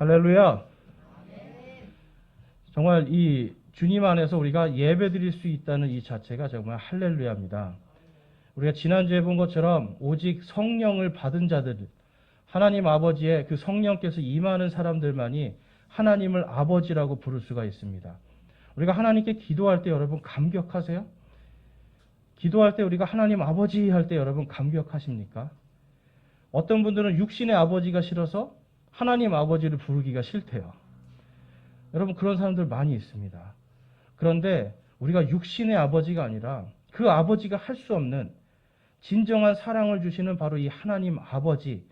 할렐루야. 정말 이 주님 안에서 우리가 예배 드릴 수 있다는 이 자체가 정말 할렐루야입니다. 우리가 지난주에 본 것처럼 오직 성령을 받은 자들, 하나님 아버지의 그 성령께서 임하는 사람들만이 하나님을 아버지라고 부를 수가 있습니다. 우리가 하나님께 기도할 때 여러분 감격하세요? 기도할 때 우리가 하나님 아버지 할 때 여러분 감격하십니까? 어떤 분들은 육신의 아버지가 싫어서 하나님 아버지를 부르기가 싫대요. 여러분 그런 사람들 많이 있습니다. 그런데 우리가 육신의 아버지가 아니라 그 아버지가 할 수 없는 진정한 사랑을 주시는 바로 이 하나님 아버지,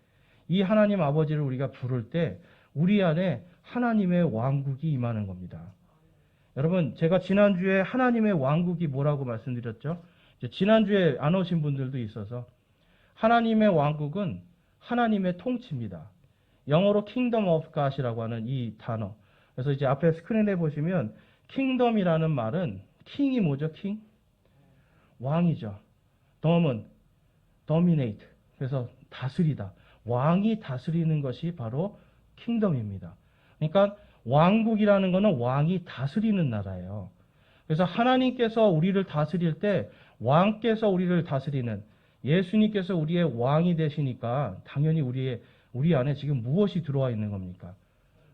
이 하나님 아버지를 우리가 부를 때 우리 안에 하나님의 왕국이 임하는 겁니다. 여러분 제가 지난주에 하나님의 왕국이 뭐라고 말씀드렸죠? 지난주에 안 오신 분들도 있어서 하나님의 왕국은 하나님의 통치입니다. 영어로 Kingdom of God이라고 하는 이 단어. 그래서 이제 앞에 스크린에 보시면 킹덤이라는 말은 킹이 뭐죠? 킹? 왕이죠. 덤은 dominate. 그래서 다스리다. 왕이 다스리는 것이 바로 킹덤입니다. 그러니까 왕국이라는 것은 왕이 다스리는 나라예요. 그래서 하나님께서 우리를 다스릴 때 왕께서 우리를 다스리는 예수님께서 우리의 왕이 되시니까 당연히 우리 안에 지금 무엇이 들어와 있는 겁니까?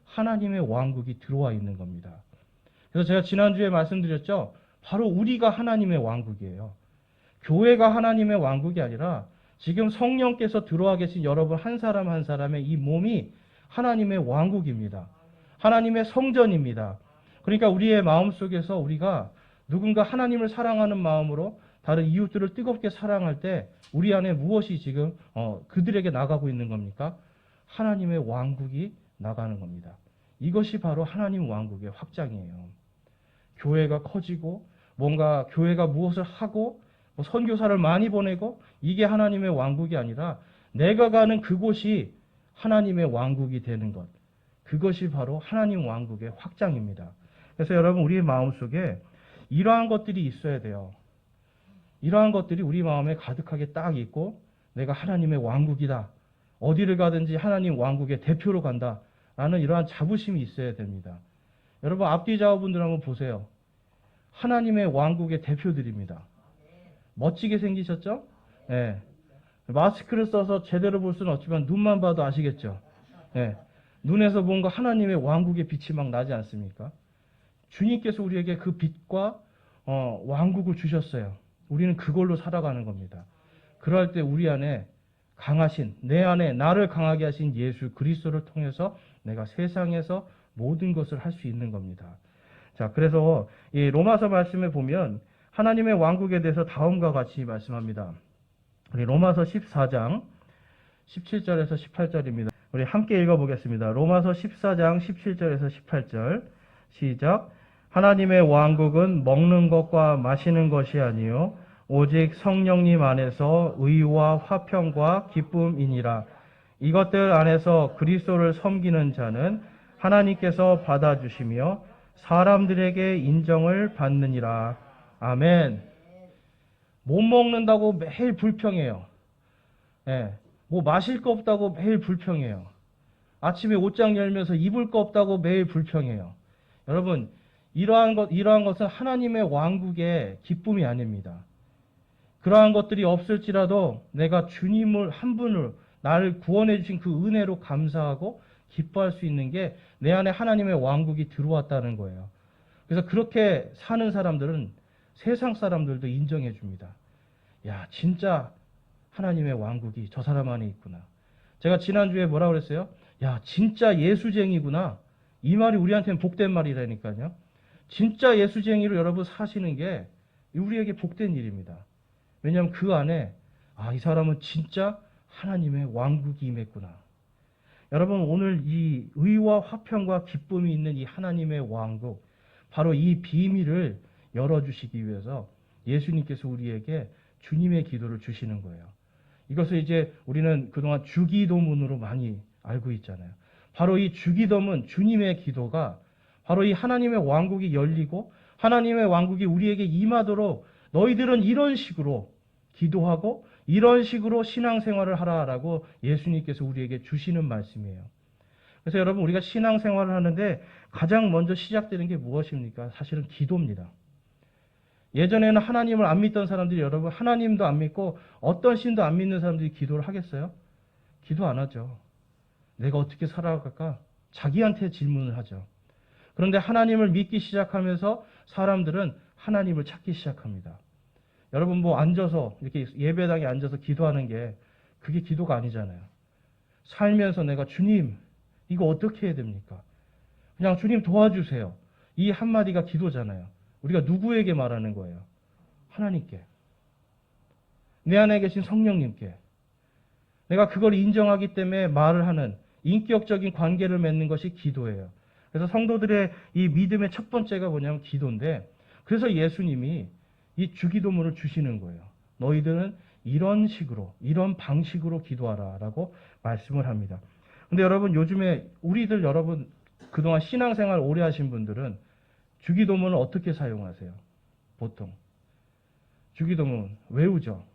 하나님의 왕국이 들어와 있는 겁니다. 그래서 제가 지난주에 말씀드렸죠. 바로 우리가 하나님의 왕국이에요. 교회가 하나님의 왕국이 아니라 지금 성령께서 들어와 계신 여러분 한 사람 한 사람의 이 몸이 하나님의 왕국입니다. 하나님의 성전입니다. 그러니까 우리의 마음속에서 우리가 누군가 하나님을 사랑하는 마음으로 다른 이웃들을 뜨겁게 사랑할 때 우리 안에 무엇이 지금 그들에게 나가고 있는 겁니까? 하나님의 왕국이 나가는 겁니다. 이것이 바로 하나님 왕국의 확장이에요. 교회가 커지고 뭔가 교회가 무엇을 하고 선교사를 많이 보내고 이게 하나님의 왕국이 아니라 내가 가는 그곳이 하나님의 왕국이 되는 것. 그것이 바로 하나님 왕국의 확장입니다. 그래서 여러분 우리의 마음속에 이러한 것들이 있어야 돼요. 이러한 것들이 우리 마음에 가득하게 딱 있고 내가 하나님의 왕국이다. 어디를 가든지 하나님 왕국의 대표로 간다. 라는 이러한 자부심이 있어야 됩니다. 여러분 앞뒤 좌우분들 한번 보세요. 하나님의 왕국의 대표들입니다. 멋지게 생기셨죠? 네. 마스크를 써서 제대로 볼 수는 없지만 눈만 봐도 아시겠죠? 네. 눈에서 뭔가 하나님의 왕국의 빛이 막 나지 않습니까? 주님께서 우리에게 그 빛과 왕국을 주셨어요. 우리는 그걸로 살아가는 겁니다. 그럴 때 우리 안에 강하신, 내 안에 나를 강하게 하신 예수 그리스도를 통해서 내가 세상에서 모든 것을 할 수 있는 겁니다. 자, 그래서 이 로마서 말씀에 보면 하나님의 왕국에 대해서 다음과 같이 말씀합니다. 우리 로마서 14장 17절에서 18절입니다. 우리 함께 읽어보겠습니다. 로마서 14장 17절에서 18절 시작. 하나님의 왕국은 먹는 것과 마시는 것이 아니요 오직 성령님 안에서 의와 화평과 기쁨이니라. 이것들 안에서 그리스도를 섬기는 자는 하나님께서 받아주시며 사람들에게 인정을 받느니라. 아멘. 못 먹는다고 매일 불평해요. 예, 뭐 마실 거 없다고 매일 불평해요. 아침에 옷장 열면서 입을 거 없다고 매일 불평해요. 여러분 이러한 것은 하나님의 왕국의 기쁨이 아닙니다. 그러한 것들이 없을지라도 내가 주님을 한 분을 나를 구원해 주신 그 은혜로 감사하고 기뻐할 수 있는 게 내 안에 하나님의 왕국이 들어왔다는 거예요. 그래서 그렇게 사는 사람들은 세상 사람들도 인정해 줍니다. 야, 진짜 하나님의 왕국이 저 사람 안에 있구나. 제가 지난주에 뭐라고 그랬어요? 야, 진짜 예수쟁이구나. 이 말이 우리한테는 복된 말이라니까요. 진짜 예수쟁이로 여러분 사시는 게 우리에게 복된 일입니다. 왜냐하면 그 안에 이 사람은 진짜 하나님의 왕국이 임했구나. 여러분 오늘 이 의와 화평과 기쁨이 있는 이 하나님의 왕국, 바로 이 비밀을 열어주시기 위해서 예수님께서 우리에게 주님의 기도를 주시는 거예요. 이것을 이제 우리는 그동안 주기도문으로 많이 알고 있잖아요. 바로 이 주기도문, 주님의 기도가 바로 이 하나님의 왕국이 열리고 하나님의 왕국이 우리에게 임하도록 너희들은 이런 식으로 기도하고 이런 식으로 신앙생활을 하라라고 예수님께서 우리에게 주시는 말씀이에요. 그래서 여러분 우리가 신앙생활을 하는데 가장 먼저 시작되는 게 무엇입니까? 사실은 기도입니다. 예전에는 하나님을 안 믿던 사람들이 여러분 하나님도 안 믿고 어떤 신도 안 믿는 사람들이 기도를 하겠어요? 기도 안 하죠. 내가 어떻게 살아갈까? 자기한테 질문을 하죠. 그런데 하나님을 믿기 시작하면서 사람들은 하나님을 찾기 시작합니다. 여러분 뭐 앉아서 이렇게 예배당에 앉아서 기도하는 게 그게 기도가 아니잖아요. 살면서 내가 주님 이거 어떻게 해야 됩니까? 그냥 주님 도와주세요. 이 한마디가 기도잖아요. 우리가 누구에게 말하는 거예요? 하나님께. 내 안에 계신 성령님께. 내가 그걸 인정하기 때문에 말을 하는 인격적인 관계를 맺는 것이 기도예요. 그래서 성도들의 이 믿음의 첫 번째가 뭐냐면 기도인데, 그래서 예수님이 이 주기도문을 주시는 거예요. 너희들은 이런 식으로, 이런 방식으로 기도하라 라고 말씀을 합니다. 근데 여러분 요즘에 우리들 여러분 그동안 신앙생활 오래 하신 분들은 주기도문을 어떻게 사용하세요? 보통 주기도문 외우죠.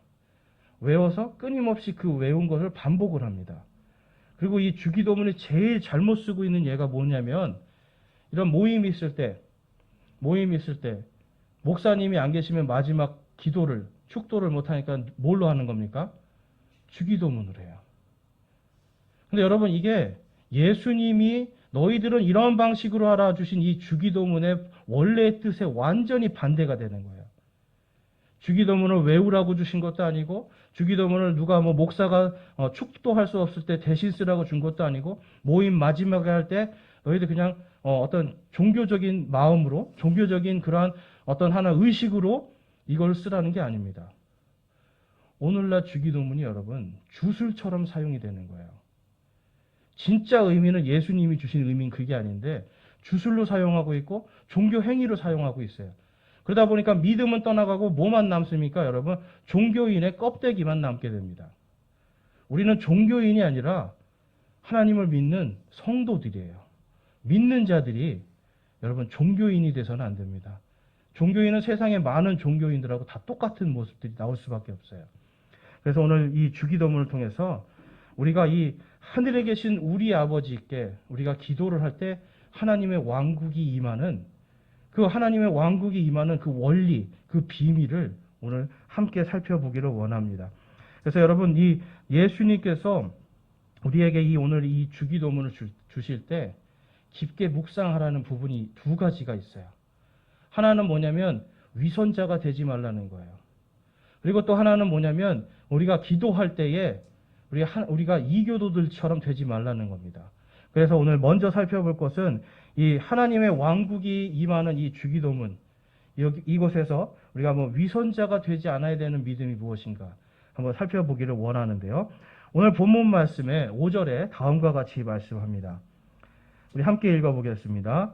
외워서 끊임없이 그 외운 것을 반복을 합니다. 그리고 이 주기도문이 제일 잘못 쓰고 있는 예가 뭐냐면 이런 모임이 있을 때 목사님이 안 계시면 마지막 기도를 축도를 못하니까 뭘로 하는 겁니까? 주기도문으로 해요. 근데 여러분 이게 예수님이 너희들은 이런 방식으로 하라 주신 이 주기도문의 원래의 뜻에 완전히 반대가 되는 거예요. 주기도문을 외우라고 주신 것도 아니고 주기도문을 누가 뭐 목사가 축도할 수 없을 때 대신 쓰라고 준 것도 아니고 모임 마지막에 할 때 너희들 그냥 어떤 종교적인 마음으로 종교적인 그러한 어떤 하나 의식으로 이걸 쓰라는 게 아닙니다. 오늘날 주기도문이 여러분 주술처럼 사용이 되는 거예요. 진짜 의미는 예수님이 주신 의미는 그게 아닌데 주술로 사용하고 있고 종교 행위로 사용하고 있어요. 그러다 보니까 믿음은 떠나가고 뭐만 남습니까? 여러분 종교인의 껍데기만 남게 됩니다. 우리는 종교인이 아니라 하나님을 믿는 성도들이에요. 믿는 자들이 여러분 종교인이 돼서는 안 됩니다. 종교인은 세상에 많은 종교인들하고 다 똑같은 모습들이 나올 수밖에 없어요. 그래서 오늘 이 주기도문을 통해서 우리가 이 하늘에 계신 우리 아버지께 우리가 기도를 할 때 하나님의 왕국이 임하는 그 하나님의 왕국이 임하는 그 원리, 그 비밀을 오늘 함께 살펴보기를 원합니다. 그래서 여러분 이 예수님께서 우리에게 오늘 이 주기도문을 주실 때 깊게 묵상하라는 부분이 두 가지가 있어요. 하나는 뭐냐면 위선자가 되지 말라는 거예요. 그리고 또 하나는 뭐냐면 우리가 기도할 때에 우리가 이교도들처럼 되지 말라는 겁니다. 그래서 오늘 먼저 살펴볼 것은 이 하나님의 왕국이 임하는 이 주기도문, 이곳에서 우리가 뭐 위선자가 되지 않아야 되는 믿음이 무엇인가 한번 살펴보기를 원하는데요. 오늘 본문 말씀에 5절에 다음과 같이 말씀합니다. 우리 함께 읽어보겠습니다.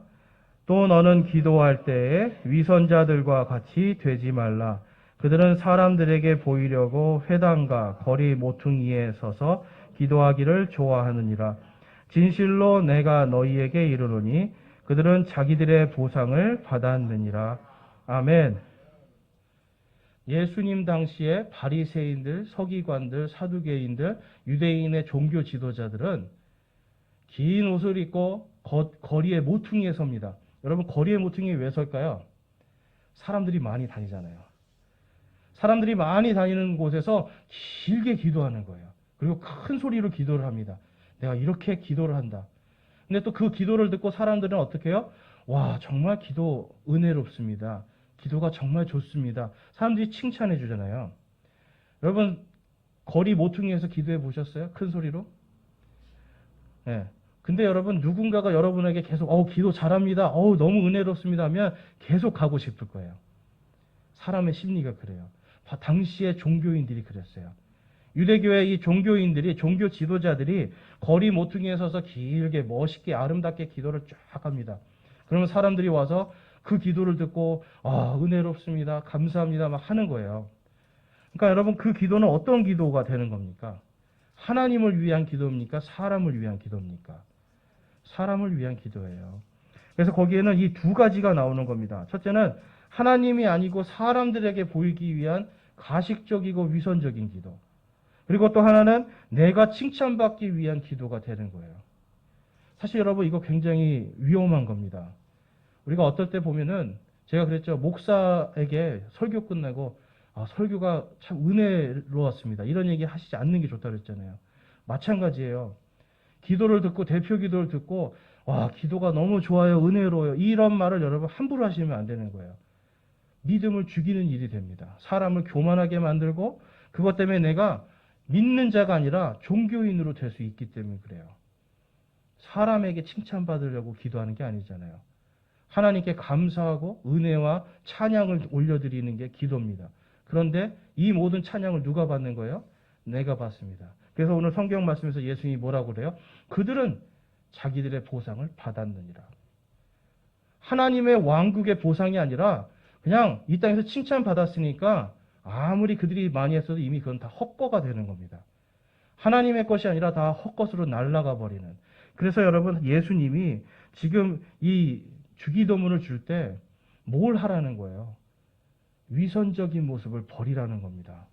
또 너는 기도할 때에 위선자들과 같이 되지 말라. 그들은 사람들에게 보이려고 회당과 거리 모퉁이에 서서 기도하기를 좋아하느니라. 진실로 내가 너희에게 이르노니 그들은 자기들의 보상을 받았느니라. 아멘. 예수님 당시에 바리새인들, 서기관들, 사두개인들, 유대인의 종교 지도자들은 긴 옷을 입고 거리의 모퉁이에 섭니다. 여러분 거리의 모퉁이에 왜 설까요? 사람들이 많이 다니잖아요. 사람들이 많이 다니는 곳에서 길게 기도하는 거예요. 그리고 큰 소리로 기도를 합니다. 내가 이렇게 기도를 한다. 근데 또 그 기도를 듣고 사람들은 어떻게 해요? 와, 정말 기도 은혜롭습니다. 기도가 정말 좋습니다. 사람들이 칭찬해 주잖아요. 여러분, 거리 모퉁이에서 기도해 보셨어요? 큰 소리로? 네. 근데 여러분, 누군가가 여러분에게 계속, 기도 잘합니다. 너무 은혜롭습니다 하면 계속 가고 싶을 거예요. 사람의 심리가 그래요. 당시의 종교인들이 그랬어요. 유대교의 이 종교인들이, 종교 지도자들이 거리 모퉁이에 서서 길게 멋있게 아름답게 기도를 쫙 합니다. 그러면 사람들이 와서 그 기도를 듣고 은혜롭습니다. 감사합니다. 막 하는 거예요. 그러니까 여러분 그 기도는 어떤 기도가 되는 겁니까? 하나님을 위한 기도입니까? 사람을 위한 기도입니까? 사람을 위한 기도예요. 그래서 거기에는 이 두 가지가 나오는 겁니다. 첫째는 하나님이 아니고 사람들에게 보이기 위한 가식적이고 위선적인 기도. 그리고 또 하나는 내가 칭찬받기 위한 기도가 되는 거예요. 사실 여러분 이거 굉장히 위험한 겁니다. 우리가 어떨 때 보면은 제가 그랬죠. 목사에게 설교 끝나고 설교가 참 은혜로웠습니다. 이런 얘기 하시지 않는 게 좋다 그랬잖아요. 마찬가지예요. 기도를 듣고 대표 기도를 듣고 와 기도가 너무 좋아요. 은혜로워요. 이런 말을 여러분 함부로 하시면 안 되는 거예요. 믿음을 죽이는 일이 됩니다. 사람을 교만하게 만들고 그것 때문에 내가 믿는 자가 아니라 종교인으로 될 수 있기 때문에 그래요. 사람에게 칭찬받으려고 기도하는 게 아니잖아요. 하나님께 감사하고 은혜와 찬양을 올려드리는 게 기도입니다. 그런데 이 모든 찬양을 누가 받는 거예요? 내가 받습니다. 그래서 오늘 성경 말씀에서 예수님이 뭐라고 그래요? 그들은 자기들의 보상을 받았느니라. 하나님의 왕국의 보상이 아니라 그냥 이 땅에서 칭찬받았으니까 아무리 그들이 많이 했어도 이미 그건 다 헛거가 되는 겁니다. 하나님의 것이 아니라 다 헛것으로 날아가 버리는. 그래서 여러분 예수님이 지금 이 주기도문을 줄 때 뭘 하라는 거예요? 위선적인 모습을 버리라는 겁니다.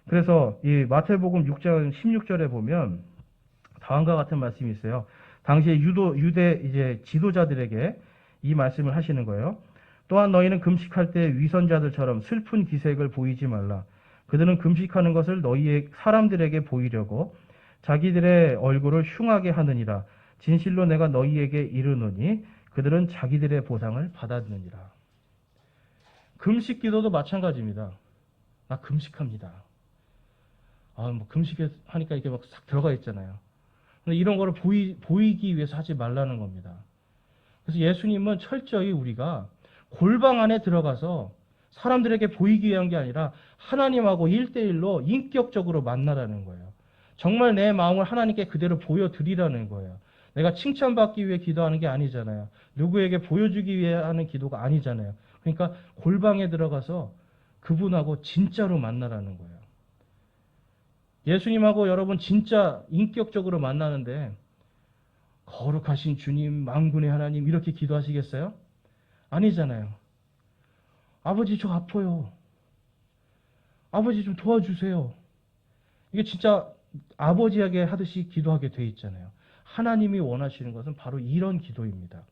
그래서 이 마태복음 6장 16절에 보면 다음과 같은 말씀이 있어요. 당시에 유대 이제 지도자들에게 이 말씀을 하시는 거예요. 또한 너희는 금식할 때 위선자들처럼 슬픈 기색을 보이지 말라. 그들은 금식하는 것을 너희의 사람들에게 보이려고 자기들의 얼굴을 흉하게 하느니라. 진실로 내가 너희에게 이르노니 그들은 자기들의 보상을 받았느니라. 금식 기도도 마찬가지입니다. 나 금식합니다. 뭐 금식하니까 이렇게 막 싹 들어가 있잖아요. 근데 이런 거를 보이기 위해서 하지 말라는 겁니다. 그래서 예수님은 철저히 우리가 골방 안에 들어가서 사람들에게 보이기 위한 게 아니라 하나님하고 1대1로 인격적으로 만나라는 거예요. 정말 내 마음을 하나님께 그대로 보여드리라는 거예요. 내가 칭찬받기 위해 기도하는 게 아니잖아요. 누구에게 보여주기 위해 하는 기도가 아니잖아요. 그러니까 골방에 들어가서 그분하고 진짜로 만나라는 거예요. 예수님하고 여러분 진짜 인격적으로 만나는데 거룩하신 주님, 만군의 하나님 이렇게 기도하시겠어요? 아니잖아요. 아버지 저 아파요. 아버지 좀 도와주세요. 이게 진짜 아버지에게 하듯이 기도하게 돼 있잖아요. 하나님이 원하시는 것은 바로 이런 기도입니다.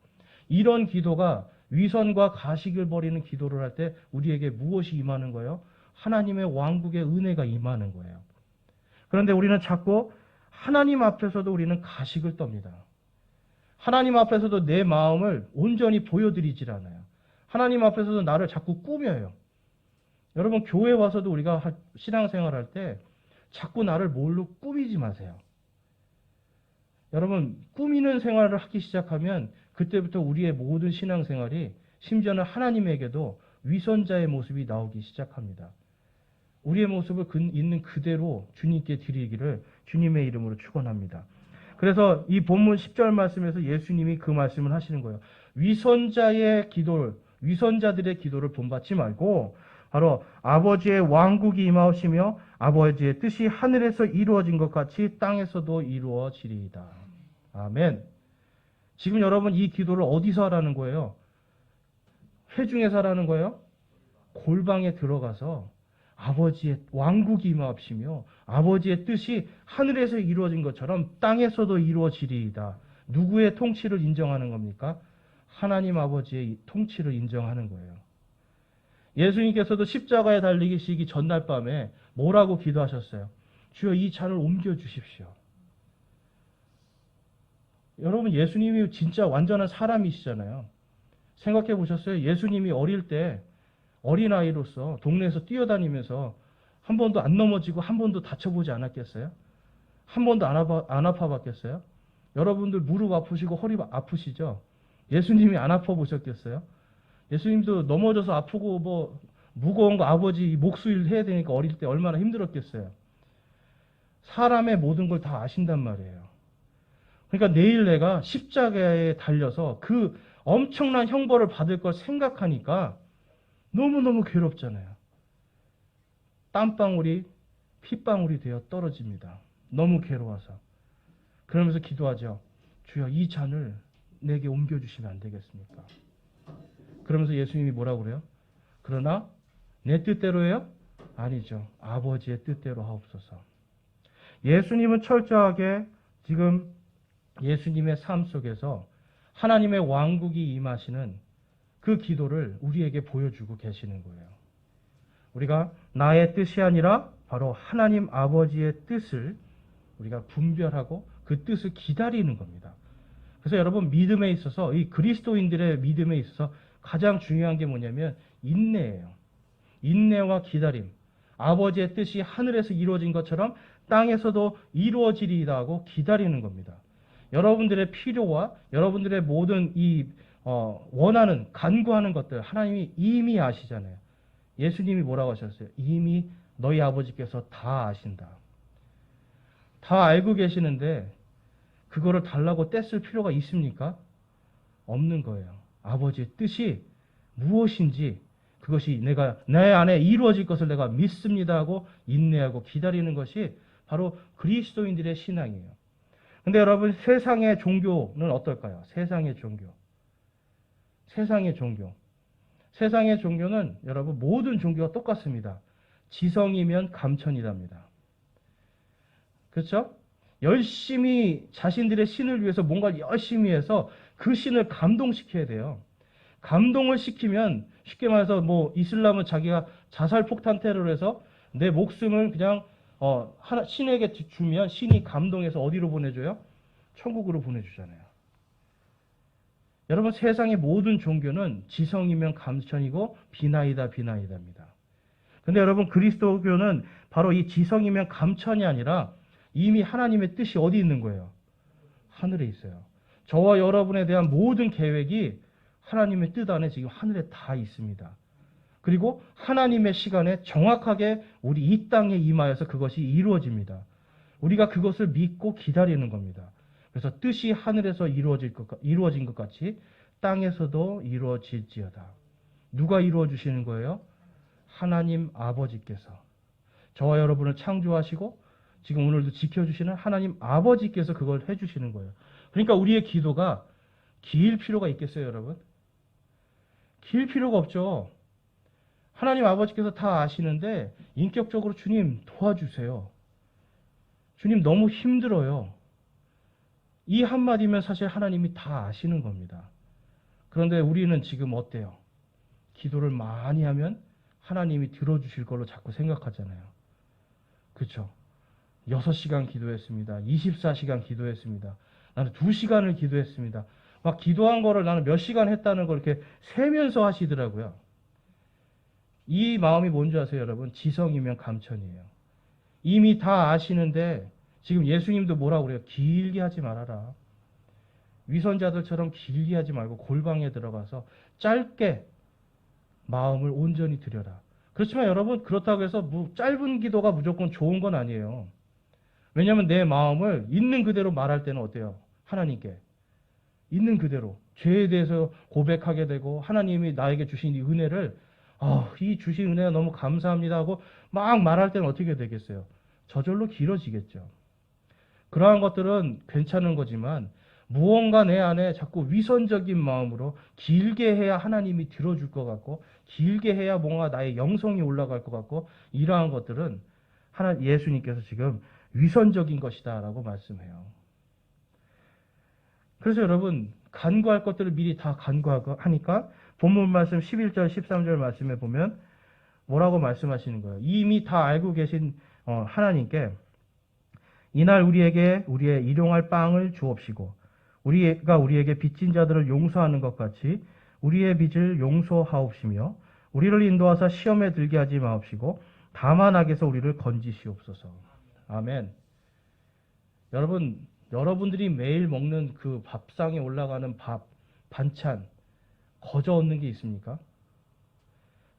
이런 기도가 위선과 가식을 버리는 기도를 할 때 우리에게 무엇이 임하는 거예요? 하나님의 왕국의 은혜가 임하는 거예요. 그런데 우리는 자꾸 하나님 앞에서도 우리는 가식을 떱니다. 하나님 앞에서도 내 마음을 온전히 보여드리질 않아요. 하나님 앞에서도 나를 자꾸 꾸며요. 여러분 교회 와서도 우리가 신앙생활 할 때 자꾸 나를 뭘로 꾸미지 마세요. 여러분 꾸미는 생활을 하기 시작하면 그때부터 우리의 모든 신앙생활이 심지어는 하나님에게도 위선자의 모습이 나오기 시작합니다. 우리의 모습을 있는 그대로 주님께 드리기를 주님의 이름으로 축원합니다. 그래서 이 본문 10절 말씀에서 예수님이 그 말씀을 하시는 거예요. 위선자들의 기도를 본받지 말고 바로 아버지의 왕국이 임하시며 아버지의 뜻이 하늘에서 이루어진 것 같이 땅에서도 이루어지리이다. 아멘. 지금 여러분 이 기도를 어디서 하라는 거예요? 회중에서 하라는 거예요? 골방에 들어가서 아버지의 왕국이 임하시며 아버지의 뜻이 하늘에서 이루어진 것처럼 땅에서도 이루어지리이다. 누구의 통치를 인정하는 겁니까? 하나님 아버지의 통치를 인정하는 거예요. 예수님께서도 십자가에 달리시기 전날 밤에 뭐라고 기도하셨어요? 주여 이 잔을 옮겨주십시오. 여러분 예수님이 진짜 완전한 사람이시잖아요. 생각해 보셨어요? 예수님이 어릴 때 어린아이로서 동네에서 뛰어다니면서 한 번도 안 넘어지고 한 번도 다쳐보지 않았겠어요? 한 번도 안 아파봤겠어요? 여러분들 무릎 아프시고 허리 아프시죠? 예수님이 안 아파보셨겠어요? 예수님도 넘어져서 아프고 뭐 무거운 거 아버지 목수일 해야 되니까 어릴 때 얼마나 힘들었겠어요? 사람의 모든 걸 다 아신단 말이에요. 그러니까 내일 내가 십자가에 달려서 그 엄청난 형벌을 받을 걸 생각하니까 너무너무 괴롭잖아요. 땀방울이 핏방울이 되어 떨어집니다. 너무 괴로워서. 그러면서 기도하죠. 주여 이 잔을 내게 옮겨주시면 안 되겠습니까? 그러면서 예수님이 뭐라고 그래요? 그러나 내 뜻대로예요? 아니죠. 아버지의 뜻대로 하옵소서. 예수님은 철저하게 지금 예수님의 삶 속에서 하나님의 왕국이 임하시는 그 기도를 우리에게 보여주고 계시는 거예요. 우리가 나의 뜻이 아니라 바로 하나님 아버지의 뜻을 우리가 분별하고 그 뜻을 기다리는 겁니다. 그래서 여러분 믿음에 있어서 이 그리스도인들의 믿음에 있어서 가장 중요한 게 뭐냐면 인내예요. 인내와 기다림. 아버지의 뜻이 하늘에서 이루어진 것처럼 땅에서도 이루어지리이다 하고 기다리는 겁니다. 여러분들의 필요와 여러분들의 모든 원하는 간구하는 것들 하나님이 이미 아시잖아요. 예수님이 뭐라고 하셨어요? 이미 너희 아버지께서 다 아신다. 다 알고 계시는데 그거를 달라고 떼쓸 필요가 있습니까? 없는 거예요. 아버지의 뜻이 무엇인지 그것이 내 안에 이루어질 것을 내가 믿습니다 하고 인내하고 기다리는 것이 바로 그리스도인들의 신앙이에요. 근데 여러분 세상의 종교는 어떨까요? 세상의 종교. 세상의 종교는 여러분 모든 종교가 똑같습니다. 지성이면 감천이답니다. 그렇죠? 열심히 자신들의 신을 위해서 뭔가 열심히 해서 그 신을 감동시켜야 돼요. 감동을 시키면 쉽게 말해서 이슬람은 자기가 자살 폭탄 테러를 해서 내 목숨을 그냥 신에게 주면 신이 감동해서 어디로 보내줘요? 천국으로 보내주잖아요. 여러분 세상의 모든 종교는 지성이면 감천이고 비나이다입니다. 근데 여러분 그리스도교는 바로 이 지성이면 감천이 아니라 이미 하나님의 뜻이 어디 있는 거예요? 하늘에 있어요. 저와 여러분에 대한 모든 계획이 하나님의 뜻 안에 지금 하늘에 다 있습니다. 그리고 하나님의 시간에 정확하게 우리 이 땅에 임하여서 그것이 이루어집니다. 우리가 그것을 믿고 기다리는 겁니다. 그래서 뜻이 하늘에서 이루어진 것 같이 땅에서도 이루어질지어다. 누가 이루어 주시는 거예요? 하나님 아버지께서. 저와 여러분을 창조하시고 지금 오늘도 지켜주시는 하나님 아버지께서 그걸 해주시는 거예요. 그러니까 우리의 기도가 길 필요가 있겠어요, 여러분? 길 필요가 없죠. 하나님 아버지께서 다 아시는데 인격적으로 주님 도와주세요. 주님 너무 힘들어요. 이 한마디면 사실 하나님이 다 아시는 겁니다. 그런데 우리는 지금 어때요? 기도를 많이 하면 하나님이 들어주실 걸로 자꾸 생각하잖아요. 그렇죠? 6시간 기도했습니다. 24시간 기도했습니다. 나는 2시간을 기도했습니다. 막 기도한 거를 나는 몇 시간 했다는 걸 이렇게 세면서 하시더라고요. 이 마음이 뭔지 아세요, 여러분? 지성이면 감천이에요. 이미 다 아시는데 지금 예수님도 뭐라고 그래요? 길게 하지 말아라. 위선자들처럼 길게 하지 말고 골방에 들어가서 짧게 마음을 온전히 드려라. 그렇지만 여러분 그렇다고 해서 짧은 기도가 무조건 좋은 건 아니에요. 왜냐하면 내 마음을 있는 그대로 말할 때는 어때요? 하나님께 있는 그대로 죄에 대해서 고백하게 되고 하나님이 나에게 주신 이 은혜를 이 주신 은혜가 너무 감사합니다 하고 막 말할 때는 어떻게 되겠어요? 저절로 길어지겠죠. 그러한 것들은 괜찮은 거지만 무언가 내 안에 자꾸 위선적인 마음으로 길게 해야 하나님이 들어줄 것 같고 길게 해야 뭔가 나의 영성이 올라갈 것 같고 이러한 것들은 예수님께서 지금 위선적인 것이다 라고 말씀해요. 그래서 여러분 간구할 것들을 미리 다 간구하니까 본문 말씀 11절 13절 말씀에 보면 뭐라고 말씀하시는 거예요? 이미 다 알고 계신 하나님께 이날 우리에게 우리의 일용할 빵을 주옵시고 우리가 우리에게 빚진 자들을 용서하는 것 같이 우리의 빚을 용서하옵시며 우리를 인도하사 시험에 들게 하지 마옵시고 다만 악에서 우리를 건지시옵소서. 아멘. 여러분들이 매일 먹는 그 밥상에 올라가는 반찬 거저 얻는 게 있습니까?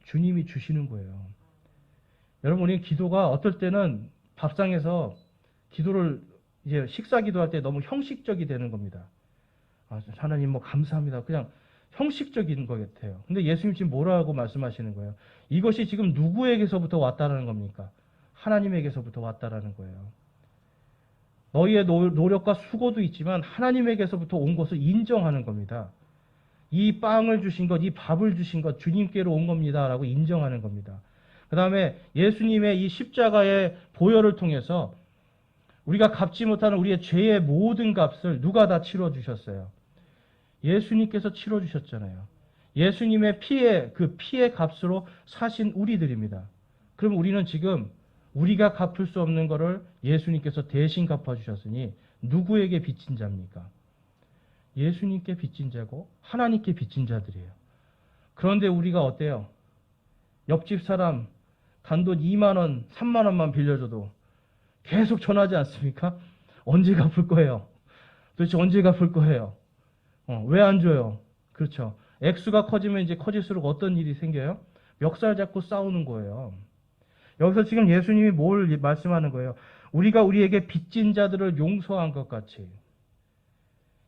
주님이 주시는 거예요. 여러분 우리 기도가 어떨 때는 밥상에서 기도를 이제 식사 기도할 때 너무 형식적이 되는 겁니다. 하나님 감사합니다. 그냥 형식적인 것 같아요. 근데 예수님 지금 뭐라고 말씀하시는 거예요? 이것이 지금 누구에게서부터 왔다라는 겁니까? 하나님에게서부터 왔다라는 거예요. 너희의 노력과 수고도 있지만 하나님에게서부터 온 것을 인정하는 겁니다. 이 빵을 주신 것, 이 밥을 주신 것 주님께로 온 겁니다 라고 인정하는 겁니다. 그 다음에 예수님의 이 십자가의 보혈을 통해서 우리가 갚지 못하는 우리의 죄의 모든 값을 누가 다 치러주셨어요? 예수님께서 치러주셨잖아요. 예수님의 그 피의 값으로 사신 우리들입니다. 그럼 우리는 지금 우리가 갚을 수 없는 것을 예수님께서 대신 갚아주셨으니 누구에게 빚진 자입니까? 예수님께 빚진 자고 하나님께 빚진 자들이에요. 그런데 우리가 어때요? 옆집 사람 단돈 2만 원, 3만 원만 빌려줘도 계속 전화하지 않습니까? 언제 갚을 거예요? 도대체 언제 갚을 거예요? 왜 안 줘요? 그렇죠. 액수가 커지면 이제 커질수록 어떤 일이 생겨요? 멱살 잡고 싸우는 거예요. 여기서 지금 예수님이 뭘 말씀하는 거예요? 우리가 우리에게 빚진 자들을 용서한 것 같이.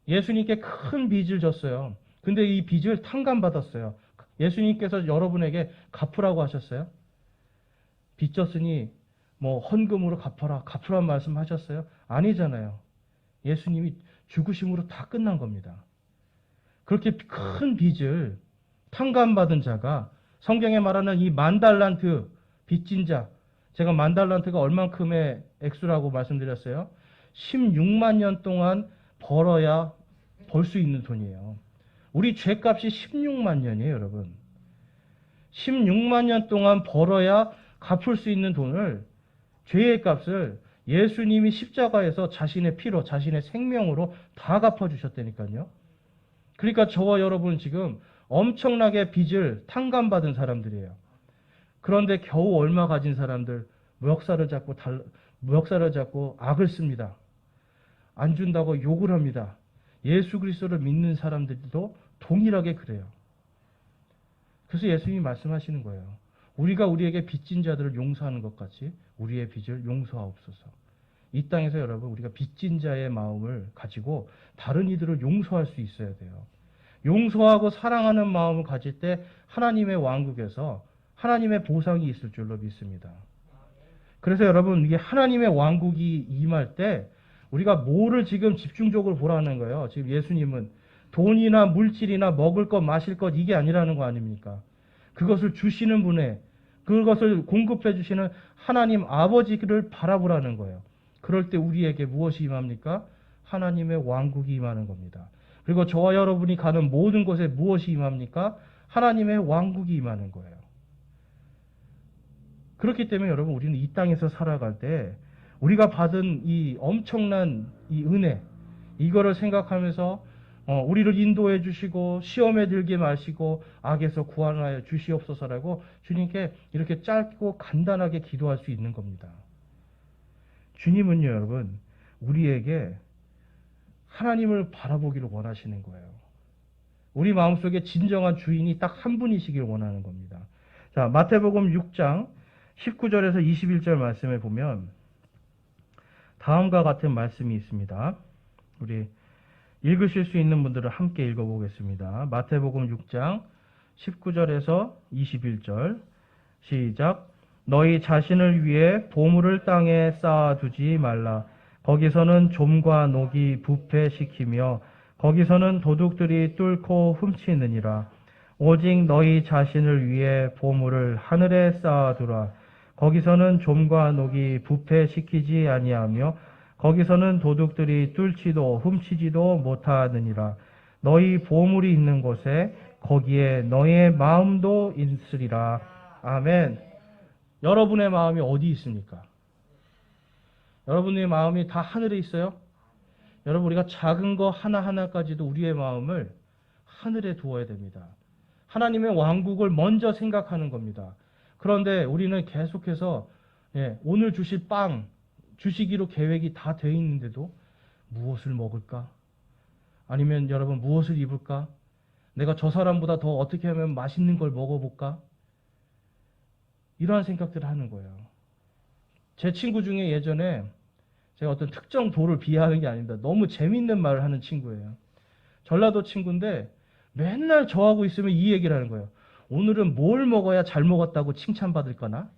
예수님께 큰 빚을 졌어요. 근데 이 빚을 탕감받았어요. 예수님께서 여러분에게 갚으라고 하셨어요? 빚 졌으니 뭐 헌금으로 갚으란 말씀 하셨어요? 아니잖아요. 예수님이 죽으심으로 다 끝난 겁니다. 그렇게 큰 빚을 탕감받은 자가 성경에 말하는 이 10,000달란트 빚진 자, 제가 10,000달란트가 얼만큼의 액수라고 말씀드렸어요? 16만 년 동안 벌어야 벌 수 있는 돈이에요. 우리 죄값이 16만 년이에요, 여러분. 16만 년 동안 벌어야 갚을 수 있는 돈을, 죄의 값을 예수님이 십자가에서 자신의 피로, 자신의 생명으로 다 갚아주셨다니까요. 그러니까 저와 여러분은 지금 엄청나게 빚을 탕감받은 사람들이에요. 그런데 겨우 얼마 가진 사람들 멱살을 잡고 악을 씁니다. 안 준다고 욕을 합니다. 예수 그리스도를 믿는 사람들도 동일하게 그래요. 그래서 예수님이 말씀하시는 거예요. 우리가 우리에게 빚진 자들을 용서하는 것 같이 우리의 빚을 용서하옵소서. 이 땅에서 여러분 우리가 빚진 자의 마음을 가지고 다른 이들을 용서할 수 있어야 돼요. 용서하고 사랑하는 마음을 가질 때 하나님의 왕국에서 하나님의 보상이 있을 줄로 믿습니다. 그래서 여러분 이게 하나님의 왕국이 임할 때 우리가 뭐를 지금 집중적으로 보라는 거예요. 지금 예수님은 돈이나 물질이나 먹을 것 마실 것 이게 아니라는 거 아닙니까? 그것을 주시는 분의 그것을 공급해 주시는 하나님 아버지를 바라보라는 거예요. 그럴 때 우리에게 무엇이 임합니까? 하나님의 왕국이 임하는 겁니다. 그리고 저와 여러분이 가는 모든 곳에 무엇이 임합니까? 하나님의 왕국이 임하는 거예요. 그렇기 때문에 여러분 우리는 이 땅에서 살아갈 때 우리가 받은 이 엄청난 이 은혜 이거를 생각하면서 우리를 인도해 주시고 시험에 들게 마시고 악에서 구원하여 주시옵소서라고 주님께 이렇게 짧고 간단하게 기도할 수 있는 겁니다. 주님은요 여러분 우리에게 하나님을 바라보기를 원하시는 거예요. 우리 마음속에 진정한 주인이 딱 한 분이시길 원하는 겁니다. 자, 마태복음 6장 19절에서 21절 말씀에 보면 다음과 같은 말씀이 있습니다. 우리 읽으실 수 있는 분들은 함께 읽어보겠습니다. 마태복음 6장 19절에서 21절 시작. 너희 자신을 위해 보물을 땅에 쌓아두지 말라. 거기서는 좀과 녹이 부패시키며 거기서는 도둑들이 뚫고 훔치느니라. 오직 너희 자신을 위해 보물을 하늘에 쌓아두라. 거기서는 좀과 녹이 부패시키지 아니하며 거기서는 도둑들이 뚫지도 훔치지도 못하느니라. 너희 보물이 있는 곳에 거기에 너희의 마음도 있으리라. 아멘. 여러분의 마음이 어디 있습니까? 여러분의 마음이 다 하늘에 있어요? 여러분 우리가 작은 거 하나하나까지도 우리의 마음을 하늘에 두어야 됩니다. 하나님의 왕국을 먼저 생각하는 겁니다. 그런데 우리는 계속해서 오늘 주실 빵 주시기로 계획이 다 되어 있는데도 무엇을 먹을까? 아니면 여러분 무엇을 입을까? 내가 저 사람보다 더 어떻게 하면 맛있는 걸 먹어볼까? 이러한 생각들을 하는 거예요. 제 친구 중에 예전에 제가 어떤 특정 도를 비하하는 게 아닙니다. 너무 재밌는 말을 하는 친구예요. 전라도 친구인데 맨날 저하고 있으면 이 얘기를 하는 거예요. 오늘은 뭘 먹어야 잘 먹었다고 칭찬받을 거나?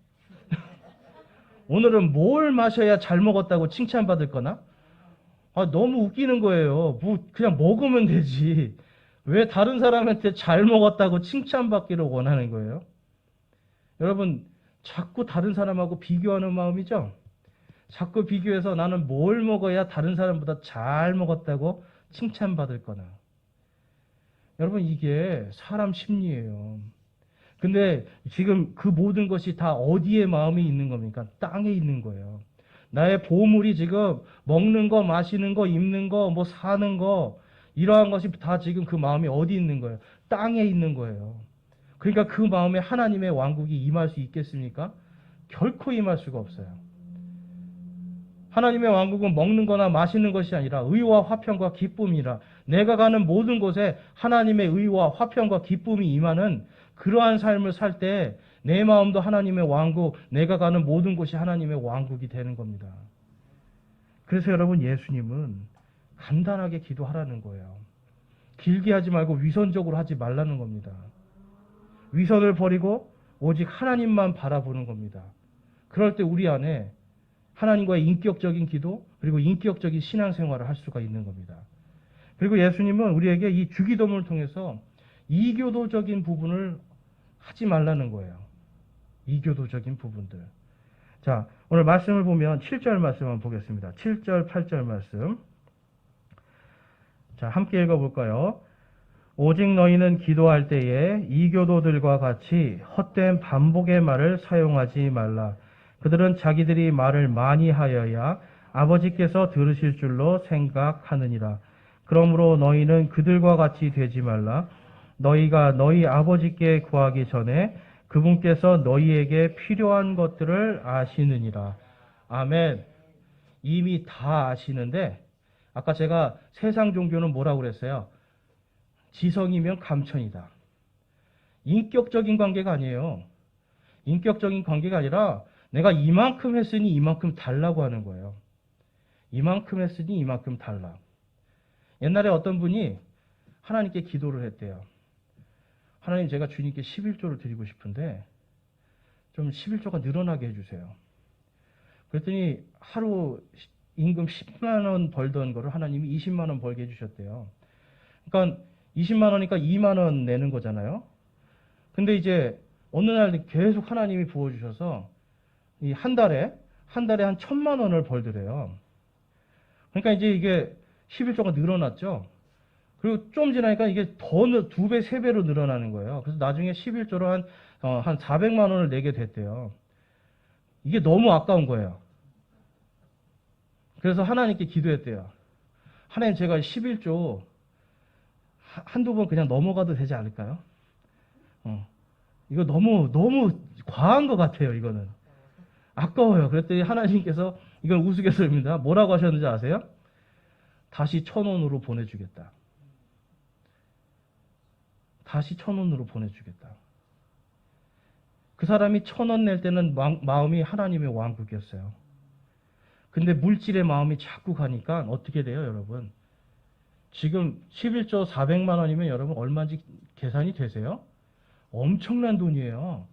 오늘은 뭘 마셔야 잘 먹었다고 칭찬받을 거나? 너무 웃기는 거예요. 그냥 먹으면 되지. 왜 다른 사람한테 잘 먹었다고 칭찬받기를 원하는 거예요? 여러분, 자꾸 다른 사람하고 비교하는 마음이죠? 자꾸 비교해서 나는 뭘 먹어야 다른 사람보다 잘 먹었다고 칭찬받을 거나. 여러분, 이게 사람 심리예요. 근데 지금 그 모든 것이 다 어디에 마음이 있는 겁니까? 땅에 있는 거예요. 나의 보물이 지금 먹는 거, 마시는 거, 입는 거, 뭐 사는 거, 이러한 것이 다 지금 그 마음이 어디 있는 거예요? 땅에 있는 거예요. 그러니까 그 마음에 하나님의 왕국이 임할 수 있겠습니까? 결코 임할 수가 없어요. 하나님의 왕국은 먹는 거나 마시는 것이 아니라 의와 화평과 기쁨이라. 내가 가는 모든 곳에 하나님의 의와 화평과 기쁨이 임하는 그러한 삶을 살 때 내 마음도 하나님의 왕국, 내가 가는 모든 곳이 하나님의 왕국이 되는 겁니다. 그래서 여러분, 예수님은 간단하게 기도하라는 거예요. 길게 하지 말고 위선적으로 하지 말라는 겁니다. 위선을 버리고 오직 하나님만 바라보는 겁니다. 그럴 때 우리 안에 하나님과의 인격적인 기도, 그리고 인격적인 신앙생활을 할 수가 있는 겁니다. 그리고 예수님은 우리에게 이 주기도문을 통해서 이교도적인 부분을 하지 말라는 거예요. 이교도적인 부분들. 자, 오늘 말씀을 보면 7절 말씀 한번 보겠습니다. 7절, 8절 말씀. 자, 함께 읽어볼까요? 오직 너희는 기도할 때에 이교도들과 같이 헛된 반복의 말을 사용하지 말라. 그들은 자기들이 말을 많이 하여야 아버지께서 들으실 줄로 생각하느니라. 그러므로 너희는 그들과 같이 되지 말라. 너희가 너희 아버지께 구하기 전에 그분께서 너희에게 필요한 것들을 아시느니라. 아멘. 이미 다 아시는데, 아까 제가 세상 종교는 뭐라고 그랬어요? 지성이면 감천이다. 인격적인 관계가 아니에요. 인격적인 관계가 아니라 내가 이만큼 했으니 이만큼 달라고 하는 거예요. 이만큼 했으니 이만큼 달라. 옛날에 어떤 분이 하나님께 기도를 했대요. 하나님, 제가 주님께 11조를 드리고 싶은데 좀 11조가 늘어나게 해주세요. 그랬더니 하루 임금 10만 원 벌던 거를 하나님이 20만 원 벌게 해주셨대요. 그러니까 20만 원이니까 2만 원 내는 거잖아요. 근데 이제 어느 날 계속 하나님이 부어주셔서 이 한 달에 한 1,000만 원을 벌더래요. 그러니까 이제 이게 11조가 늘어났죠. 그리고 좀 지나니까 이게 더 2배, 3배로 늘어나는 거예요. 그래서 나중에 11조로 한 400만 원을 내게 됐대요. 이게 너무 아까운 거예요. 그래서 하나님께 기도했대요. 하나님, 제가 11조 한두 번 그냥 넘어가도 되지 않을까요? 이거 너무 과한 것 같아요, 이거는. 아까워요. 그랬더니 하나님께서, 이건 우스갯소리입니다. 뭐라고 하셨는지 아세요? 다시 1,000원으로 보내주겠다. 다시 1,000원으로 보내주겠다. 그 사람이 1,000원 낼 때는 마음이 하나님의 왕국이었어요. 근데 물질의 마음이 자꾸 가니까 어떻게 돼요, 여러분? 지금 11조 400만 원이면 여러분 얼마인지 계산이 되세요? 엄청난 돈이에요.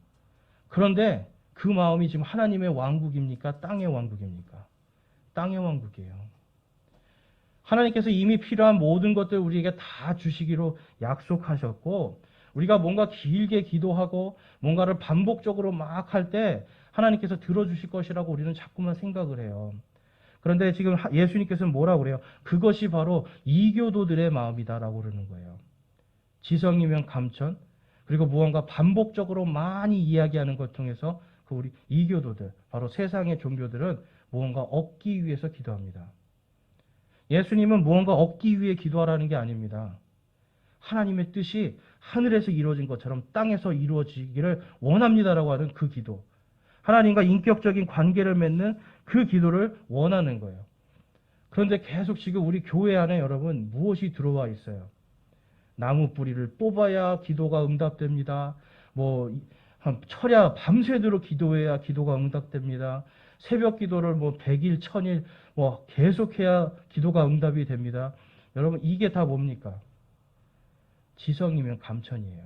그런데 그 마음이 지금 하나님의 왕국입니까? 땅의 왕국입니까? 땅의 왕국이에요. 하나님께서 이미 필요한 모든 것들 우리에게 다 주시기로 약속하셨고, 우리가 뭔가 길게 기도하고 뭔가를 반복적으로 막 할 때 하나님께서 들어주실 것이라고 우리는 자꾸만 생각을 해요. 그런데 지금 예수님께서는 뭐라고 그래요? 그것이 바로 이교도들의 마음이다라고 그러는 거예요. 지성이면 감천, 그리고 무언가 반복적으로 많이 이야기하는 것 통해서 그 우리 이교도들, 바로 세상의 종교들은 무언가 얻기 위해서 기도합니다. 예수님은 무언가 얻기 위해 기도하라는 게 아닙니다. 하나님의 뜻이 하늘에서 이루어진 것처럼 땅에서 이루어지기를 원합니다라고 하는 그 기도. 하나님과 인격적인 관계를 맺는 그 기도를 원하는 거예요. 그런데 계속 지금 우리 교회 안에 여러분 무엇이 들어와 있어요? 나무 뿌리를 뽑아야 기도가 응답됩니다. 철야 밤새도록 기도해야 기도가 응답됩니다. 새벽 기도를 100일, 1000일 계속해야 기도가 응답이 됩니다. 여러분, 이게 다 뭡니까? 지성이면 감천이에요.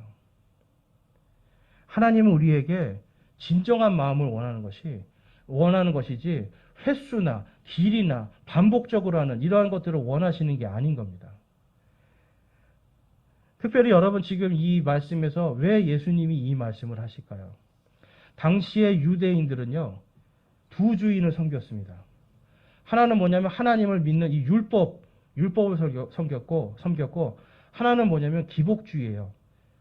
하나님은 우리에게 진정한 마음을 원하는 것이지 횟수나 길이나 반복적으로 하는 이러한 것들을 원하시는 게 아닌 겁니다. 특별히 여러분, 지금 이 말씀에서 왜 예수님이 이 말씀을 하실까요? 당시의 유대인들은요, 두 주인을 섬겼습니다. 하나는 뭐냐면 하나님을 믿는 이 율법을 섬겼고 하나는 뭐냐면 기복주의예요.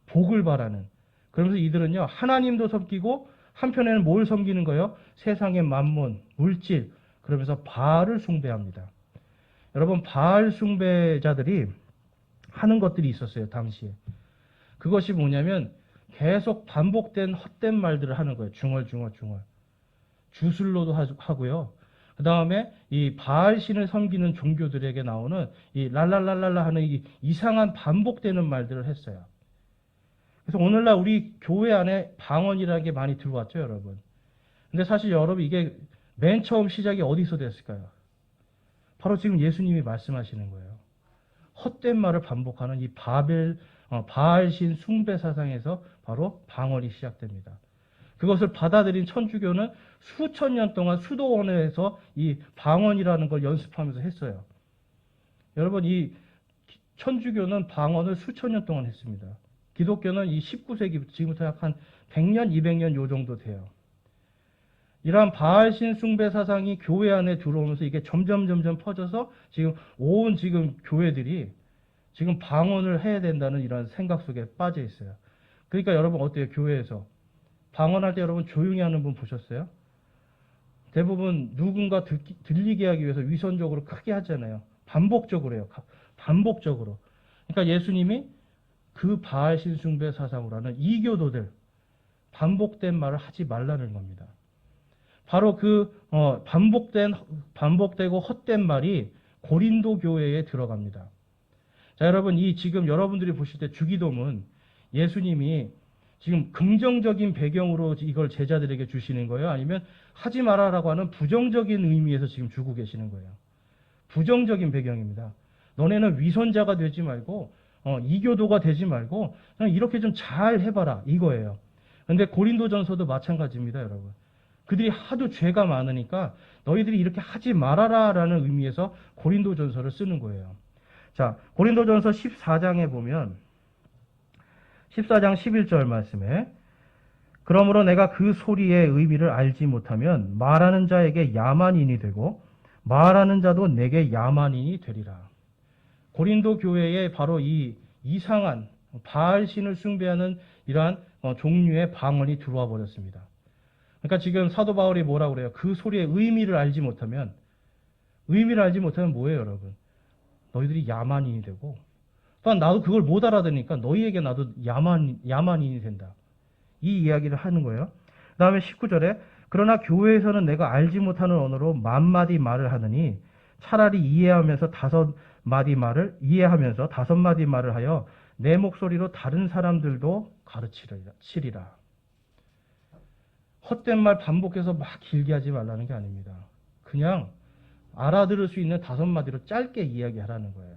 복을 바라는. 그러면서 이들은요, 하나님도 섬기고 한편에는 뭘 섬기는 거예요? 세상의 만몬, 물질, 그러면서 바알을 숭배합니다. 여러분, 바알 숭배자들이 하는 것들이 있었어요, 당시에. 그것이 뭐냐면 계속 반복된 헛된 말들을 하는 거예요. 중얼중얼. 주술로도 하고요. 그 다음에 이 바알 신을 섬기는 종교들에게 나오는 이 랄랄랄랄라 하는 이 이상한 반복되는 말들을 했어요. 그래서 오늘날 우리 교회 안에 방언이라는 게 많이 들어왔죠, 여러분. 근데 사실 여러분 이게 맨 처음 시작이 어디서 됐을까요? 바로 지금 예수님이 말씀하시는 거예요. 헛된 말을 반복하는 이 바알신 숭배 사상에서 바로 방언이 시작됩니다. 그것을 받아들인 천주교는 수천 년 동안 수도원에서 이 방언이라는 걸 연습하면서 했어요. 여러분, 이 천주교는 방언을 수천 년 동안 했습니다. 기독교는 이 19세기부터 지금부터 약 한 100년, 200년 요 정도 돼요. 이러한 바알신 숭배 사상이 교회 안에 들어오면서 이게 점점 퍼져서 지금 교회들이 지금 방언을 해야 된다는 이런 생각 속에 빠져 있어요. 그러니까 여러분 어때요? 교회에서 방언할 때 여러분 조용히 하는 분 보셨어요? 대부분 누군가 들리게 하기 위해서 위선적으로 크게 하잖아요. 반복적으로 해요. 반복적으로. 그러니까 예수님이 그 바알신 숭배 사상으로 하는 이교도들 반복된 말을 하지 말라는 겁니다. 바로 그 반복되고 헛된 말이 고린도 교회에 들어갑니다. 자, 여러분, 지금 여러분들이 보실 때 주기도문 예수님이 지금 긍정적인 배경으로 이걸 제자들에게 주시는 거예요? 아니면 하지 말아라고 하는 부정적인 의미에서 지금 주고 계시는 거예요? 부정적인 배경입니다. 너네는 위선자가 되지 말고 이교도가 되지 말고 그냥 이렇게 좀 잘 해봐라 이거예요. 근데 고린도전서도 마찬가지입니다, 여러분. 그들이 하도 죄가 많으니까 너희들이 이렇게 하지 말아라라는 의미에서 고린도전서를 쓰는 거예요. 자, 고린도전서 14장에 보면 14장 11절 말씀에 그러므로 내가 그 소리의 의미를 알지 못하면 말하는 자에게 야만인이 되고 말하는 자도 내게 야만인이 되리라. 고린도 교회에 바로 이 이상한 바알신을 숭배하는 이러한 종류의 방언이 들어와 버렸습니다. 그러니까 지금 사도 바울이 뭐라고 그래요? 그 소리의 의미를 알지 못하면 뭐예요, 여러분? 너희들이 야만인이 되고 또한 나도 그걸 못 알아듣으니까 너희에게 나도 야만인이 된다. 이 이야기를 하는 거예요. 그 다음에 19절에 그러나 교회에서는 내가 알지 못하는 언어로 만마디 말을 하느니 차라리 이해하면서 다섯 마디 말을 하여 내 목소리로 다른 사람들도 가르치리라. 헛된 말 반복해서 막 길게 하지 말라는 게 아닙니다. 그냥 알아들을 수 있는 5마디로 짧게 이야기하라는 거예요.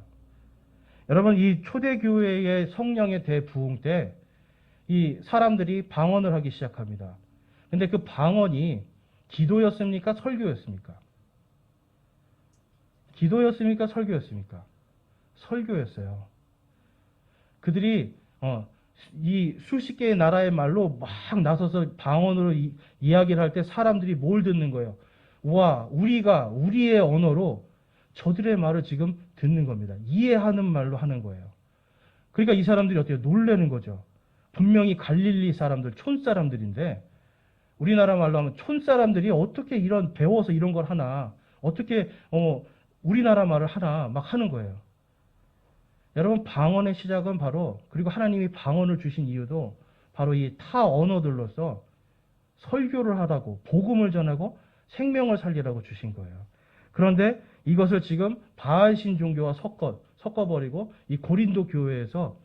여러분, 이 초대교회의 성령의 대부흥 때 이 사람들이 방언을 하기 시작합니다. 근데 그 방언이 기도였습니까? 설교였습니까? 기도였습니까? 설교였습니까? 설교였어요. 그들이 이 수십 개의 나라의 말로 막 나서서 방언으로 이야기를 할 때 사람들이 뭘 듣는 거예요? 와, 우리가 우리의 언어로 저들의 말을 지금 듣는 겁니다. 이해하는 말로 하는 거예요. 그러니까 이 사람들이 어때요? 놀라는 거죠. 분명히 갈릴리 사람들, 촌사람들인데 우리나라 말로 하면 촌사람들이 어떻게 배워서 이런 걸 하나, 어떻게 우리나라 말을 하나 막 하는 거예요. 여러분, 방언의 시작은 그리고 하나님이 방언을 주신 이유도 바로 이 타 언어들로서 설교를 하라고, 복음을 전하고 생명을 살리라고 주신 거예요. 그런데 이것을 지금 바알신 종교와 섞어버리고 이 고린도 교회에서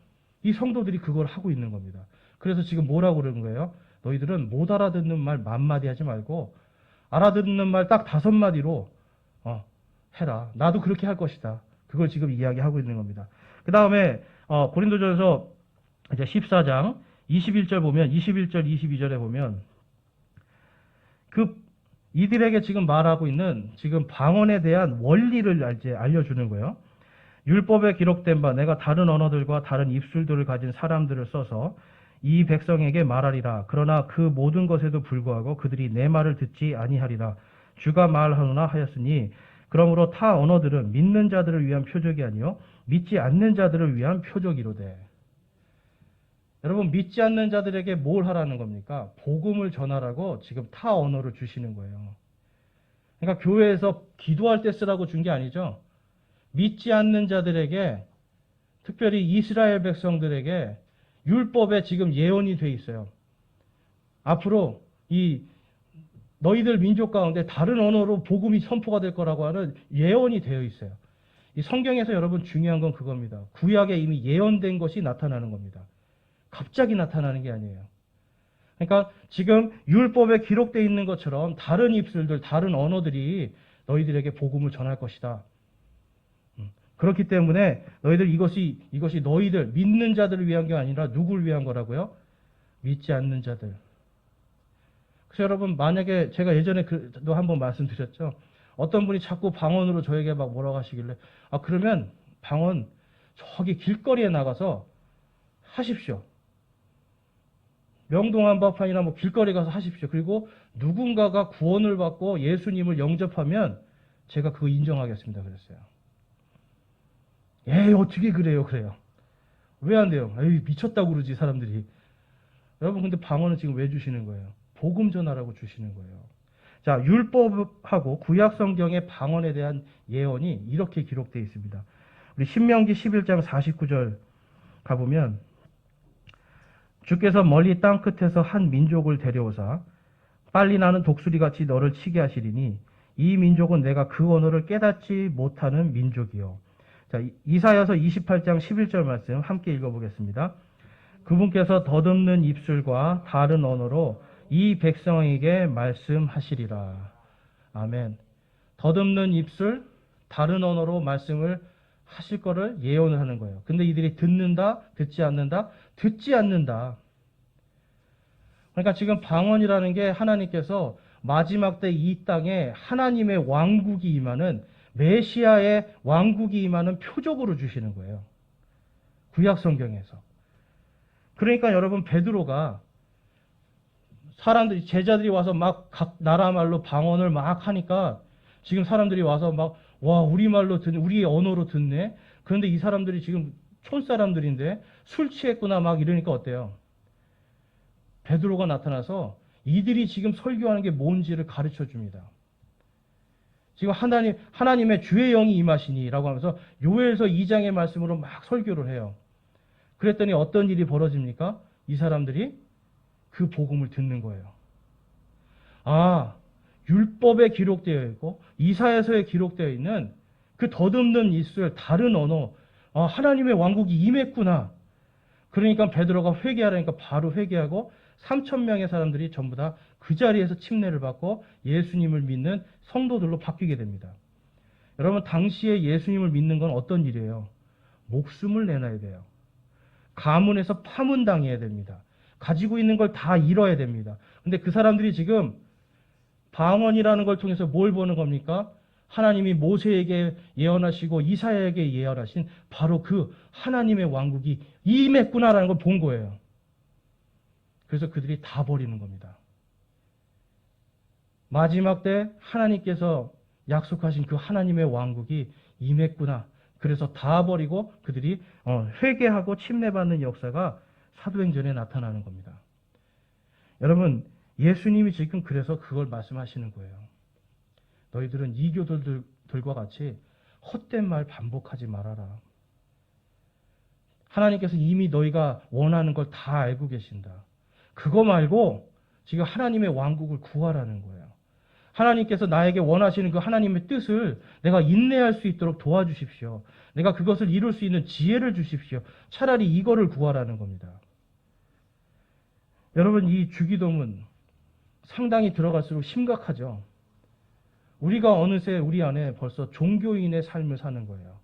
이 성도들이 그걸 하고 있는 겁니다. 그래서 지금 뭐라고 그러는 거예요? 너희들은 못 알아듣는 말 만마디 하지 말고 알아듣는 말 딱 5마디로 해라. 나도 그렇게 할 것이다. 그걸 지금 이야기하고 있는 겁니다. 그 다음에 고린도전서 이제 14장 21절 보면 21절 22절에 보면 이들에게 지금 말하고 있는 지금 방언에 대한 원리를 이제 알려주는 거예요. 율법에 기록된 바 내가 다른 언어들과 다른 입술들을 가진 사람들을 써서 이 백성에게 말하리라. 그러나 그 모든 것에도 불구하고 그들이 내 말을 듣지 아니하리라. 주가 말하노라 하였으니 그러므로 타 언어들은 믿는 자들을 위한 표적이 아니요 믿지 않는 자들을 위한 표적이로되. 여러분, 믿지 않는 자들에게 뭘 하라는 겁니까? 복음을 전하라고 지금 타 언어를 주시는 거예요. 그러니까 교회에서 기도할 때 쓰라고 준 게 아니죠. 믿지 않는 자들에게, 특별히 이스라엘 백성들에게 율법에 지금 예언이 돼 있어요. 앞으로 이 너희들 민족 가운데 다른 언어로 복음이 선포가 될 거라고 하는 예언이 되어 있어요. 이 성경에서 여러분 중요한 건 그겁니다. 구약에 이미 예언된 것이 나타나는 겁니다. 갑자기 나타나는 게 아니에요. 그러니까 지금 율법에 기록되어 있는 것처럼 다른 입술들, 다른 언어들이 너희들에게 복음을 전할 것이다. 그렇기 때문에 너희들 이것이 너희들 믿는 자들을 위한 게 아니라 누구를 위한 거라고요? 믿지 않는 자들. 그래서 여러분, 만약에 제가 예전에도 한번 말씀드렸죠. 어떤 분이 자꾸 방언으로 저에게 막 뭐라고 하시길래, 그러면 방언 저기 길거리에 나가서 하십시오. 명동 한복판이나 뭐 길거리 가서 하십시오. 그리고 누군가가 구원을 받고 예수님을 영접하면 제가 그거 인정하겠습니다. 그랬어요. 에이, 어떻게 그래요? 왜 안 돼요? 에이, 미쳤다고 그러지, 사람들이. 여러분, 근데 방언은 지금 왜 주시는 거예요? 복음 전하라고 주시는 거예요. 자, 율법하고 구약 성경의 방언에 대한 예언이 이렇게 기록되어 있습니다. 우리 신명기 11장 49절 가보면, 주께서 멀리 땅 끝에서 한 민족을 데려오사 빨리 나는 독수리같이 너를 치게 하시리니 이 민족은 내가 그 언어를 깨닫지 못하는 민족이요. 자, 이사야서 28장 11절 말씀 함께 읽어보겠습니다. 그분께서 더듬는 입술과 다른 언어로 이 백성에게 말씀하시리라. 아멘. 더듬는 입술, 다른 언어로 말씀을 하실 거를 예언을 하는 거예요. 근데 이들이 듣는다, 듣지 않는다, 듣지 않는다. 그러니까 지금 방언이라는 게 하나님께서 마지막 때 이 땅에 하나님의 왕국이 임하는, 메시아의 왕국이 임하는 표적으로 주시는 거예요. 구약 성경에서. 그러니까 여러분, 베드로가 사람들이, 제자들이 와서 막 각 나라 말로 방언을 막 하니까 지금 사람들이 와서 막, 와, 우리말로 듣네, 우리의 언어로 듣네. 그런데 이 사람들이 지금 촌사람들인데 술 취했구나 막 이러니까 어때요? 베드로가 나타나서 이들이 지금 설교하는 게 뭔지를 가르쳐 줍니다. 지금 하나님의 주의 영이 임하시니라고 하면서 요엘서 2장의 말씀으로 막 설교를 해요. 그랬더니 어떤 일이 벌어집니까? 이 사람들이 그 복음을 듣는 거예요. 율법에 기록되어 있고 이사야서에 기록되어 있는 그 더듬는 입술, 다른 언어, 하나님의 왕국이 임했구나. 그러니까 베드로가 회개하라니까 바로 회개하고 3,000명의 사람들이 전부 다 그 자리에서 침례를 받고 예수님을 믿는 성도들로 바뀌게 됩니다. 여러분, 당시에 예수님을 믿는 건 어떤 일이에요? 목숨을 내놔야 돼요. 가문에서 파문당해야 됩니다. 가지고 있는 걸 다 잃어야 됩니다. 근데 그 사람들이 지금 방언이라는 걸 통해서 뭘 보는 겁니까? 하나님이 모세에게 예언하시고 이사야에게 예언하신 바로 그 하나님의 왕국이 임했구나라는 걸 본 거예요. 그래서 그들이 다 버리는 겁니다. 마지막 때 하나님께서 약속하신 그 하나님의 왕국이 임했구나. 그래서 다 버리고 그들이 회개하고 침례받는 역사가 사도행전에 나타나는 겁니다. 여러분, 예수님이 지금 그래서 그걸 말씀하시는 거예요. 너희들은 이교도들과 같이 헛된 말 반복하지 말아라. 하나님께서 이미 너희가 원하는 걸 다 알고 계신다. 그거 말고 지금 하나님의 왕국을 구하라는 거예요. 하나님께서 나에게 원하시는 그 하나님의 뜻을 내가 인내할 수 있도록 도와주십시오. 내가 그것을 이룰 수 있는 지혜를 주십시오. 차라리 이거를 구하라는 겁니다. 여러분, 이 주기도문 상당히 들어갈수록 심각하죠. 우리가 어느새 우리 안에 벌써 종교인의 삶을 사는 거예요.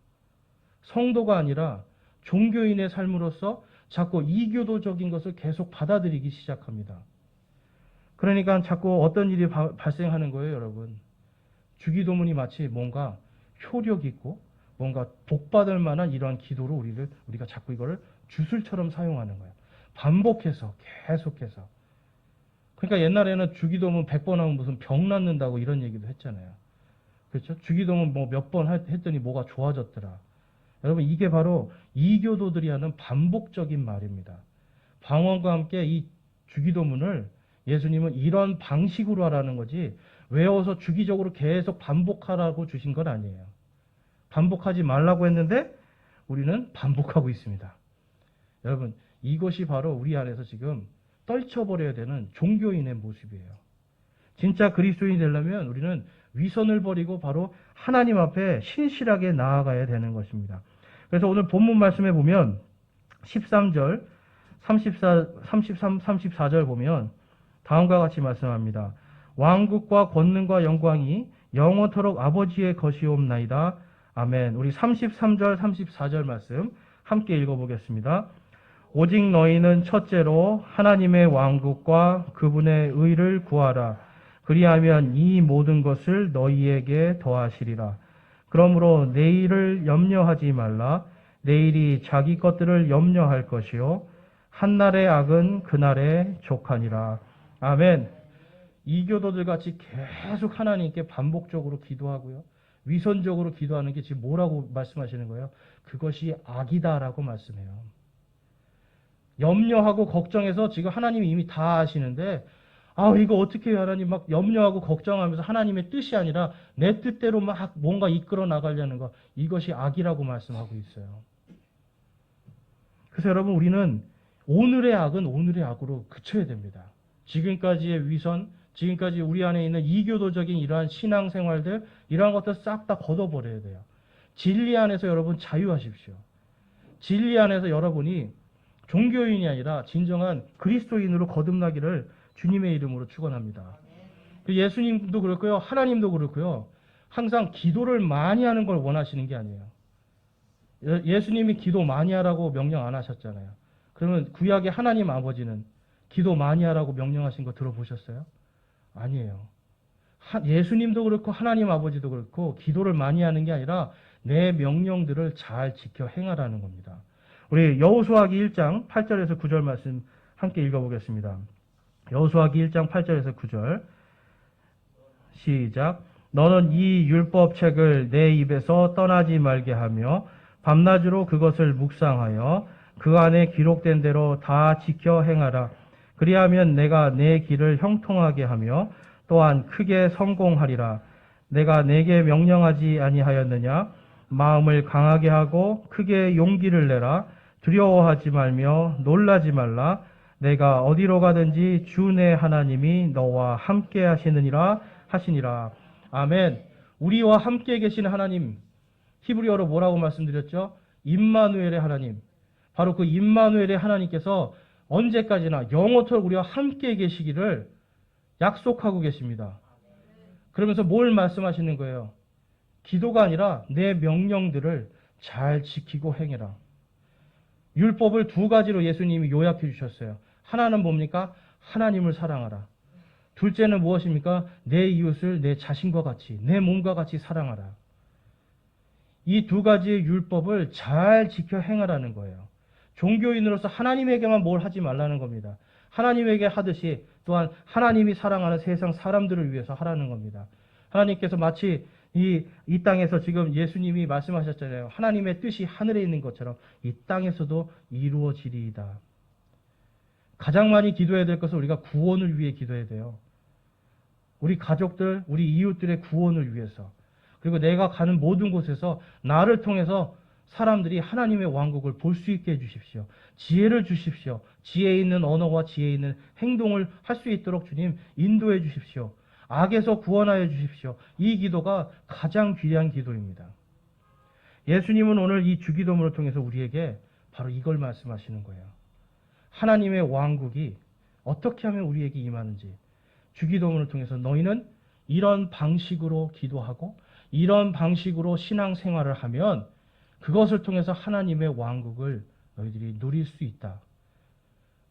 성도가 아니라 종교인의 삶으로서 자꾸 이교도적인 것을 계속 받아들이기 시작합니다. 그러니까 자꾸 어떤 일이 발생하는 거예요, 여러분. 주기도문이 마치 뭔가 효력 있고 뭔가 복받을 만한 이러한 기도로 우리가 자꾸 이거를 주술처럼 사용하는 거예요. 반복해서, 계속해서. 그러니까 옛날에는 주기도문 100번 하면 무슨 병 낫는다고 이런 얘기도 했잖아요. 그렇죠? 주기도문 뭐 몇 번 했더니 뭐가 좋아졌더라. 여러분, 이게 바로 이교도들이 하는 반복적인 말입니다. 방언과 함께 이 주기도문을 예수님은 이런 방식으로 하라는 거지, 외워서 주기적으로 계속 반복하라고 주신 건 아니에요. 반복하지 말라고 했는데 우리는 반복하고 있습니다. 여러분, 이것이 바로 우리 안에서 지금 떨쳐버려야 되는 종교인의 모습이에요. 진짜 그리스도인이 되려면 우리는 위선을 버리고 바로 하나님 앞에 신실하게 나아가야 되는 것입니다. 그래서 오늘 본문 말씀에 보면 13절, 33, 34절 보면 다음과 같이 말씀합니다. 왕국과 권능과 영광이 영원토록 아버지의 것이옵나이다. 아멘. 우리 33절, 34절 말씀 함께 읽어보겠습니다. 오직 너희는 첫째로 하나님의 왕국과 그분의 의를 구하라. 그리하면 이 모든 것을 너희에게 더하시리라. 그러므로 내일을 염려하지 말라. 내일이 자기 것들을 염려할 것이요 한날의 악은 그날에 족하니라. 아멘. 이교도들 같이 계속 하나님께 반복적으로 기도하고요, 위선적으로 기도하는 게 지금 뭐라고 말씀하시는 거예요? 그것이 악이다라고 말씀해요. 염려하고 걱정해서 지금 하나님이 이미 다 아시는데, 이거 어떻게 해요? 하나님, 막 염려하고 걱정하면서 하나님의 뜻이 아니라 내 뜻대로 막 뭔가 이끌어 나가려는 거, 이것이 악이라고 말씀하고 있어요. 그래서 여러분, 우리는 오늘의 악은 오늘의 악으로 그쳐야 됩니다. 지금까지의 위선, 지금까지 우리 안에 있는 이교도적인 이러한 신앙생활들, 이러한 것들 싹 다 걷어버려야 돼요. 진리 안에서 여러분 자유하십시오. 진리 안에서 여러분이 종교인이 아니라 진정한 그리스도인으로 거듭나기를 주님의 이름으로 축원합니다. 예수님도 그렇고요, 하나님도 그렇고요, 항상 기도를 많이 하는 걸 원하시는 게 아니에요. 예수님이 기도 많이 하라고 명령 안 하셨잖아요. 그러면 구약의 하나님 아버지는 기도 많이 하라고 명령하신 거 들어보셨어요? 아니에요. 예수님도 그렇고 하나님 아버지도 그렇고 기도를 많이 하는 게 아니라 내 명령들을 잘 지켜 행하라는 겁니다. 우리 여호수아기 1장 8절에서 9절 말씀 함께 읽어보겠습니다. 여호수아기 1장 8절에서 9절 시작. 너는 이 율법책을 내 입에서 떠나지 말게 하며 밤낮으로 그것을 묵상하여 그 안에 기록된 대로 다 지켜 행하라. 그리하면 내가 내 길을 형통하게 하며 또한 크게 성공하리라. 내가 내게 명령하지 아니하였느냐? 마음을 강하게 하고 크게 용기를 내라. 두려워하지 말며 놀라지 말라. 내가 어디로 가든지 주 내 하나님이 너와 함께 하시느니라 하시니라. 아멘. 우리와 함께 계신 하나님, 히브리어로 뭐라고 말씀드렸죠? 임마누엘의 하나님. 바로 그 임마누엘의 하나님께서 언제까지나 영원토록 우리와 함께 계시기를 약속하고 계십니다. 그러면서 뭘 말씀하시는 거예요? 기도가 아니라 내 명령들을 잘 지키고 행해라. 율법을 두 가지로 예수님이 요약해 주셨어요. 하나는 뭡니까? 하나님을 사랑하라. 둘째는 무엇입니까? 내 이웃을 내 자신과 같이, 내 몸과 같이 사랑하라. 이 두 가지의 율법을 잘 지켜 행하라는 거예요. 종교인으로서 하나님에게만 뭘 하지 말라는 겁니다. 하나님에게 하듯이 또한 하나님이 사랑하는 세상 사람들을 위해서 하라는 겁니다. 하나님께서 마치 이 땅에서 지금 예수님이 말씀하셨잖아요. 하나님의 뜻이 하늘에 있는 것처럼 이 땅에서도 이루어지리이다. 가장 많이 기도해야 될 것은 우리가 구원을 위해 기도해야 돼요. 우리 가족들, 우리 이웃들의 구원을 위해서. 그리고 내가 가는 모든 곳에서 나를 통해서 사람들이 하나님의 왕국을 볼 수 있게 해주십시오. 지혜를 주십시오. 지혜 있는 언어와 지혜 있는 행동을 할 수 있도록 주님 인도해 주십시오. 악에서 구원하여 주십시오. 이 기도가 가장 귀한 기도입니다. 예수님은 오늘 이 주기도문을 통해서 우리에게 바로 이걸 말씀하시는 거예요. 하나님의 왕국이 어떻게 하면 우리에게 임하는지, 주기도문을 통해서 너희는 이런 방식으로 기도하고 이런 방식으로 신앙생활을 하면 그것을 통해서 하나님의 왕국을 너희들이 누릴 수 있다.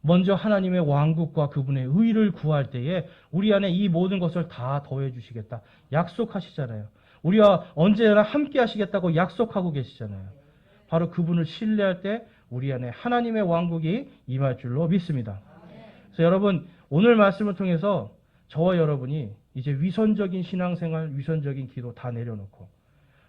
먼저 하나님의 왕국과 그분의 의를 구할 때에 우리 안에 이 모든 것을 다 더해 주시겠다. 약속하시잖아요. 우리와 언제나 함께 하시겠다고 약속하고 계시잖아요. 바로 그분을 신뢰할 때 우리 안에 하나님의 왕국이 임할 줄로 믿습니다. 그래서 여러분, 오늘 말씀을 통해서 저와 여러분이 이제 위선적인 신앙생활, 위선적인 기도 다 내려놓고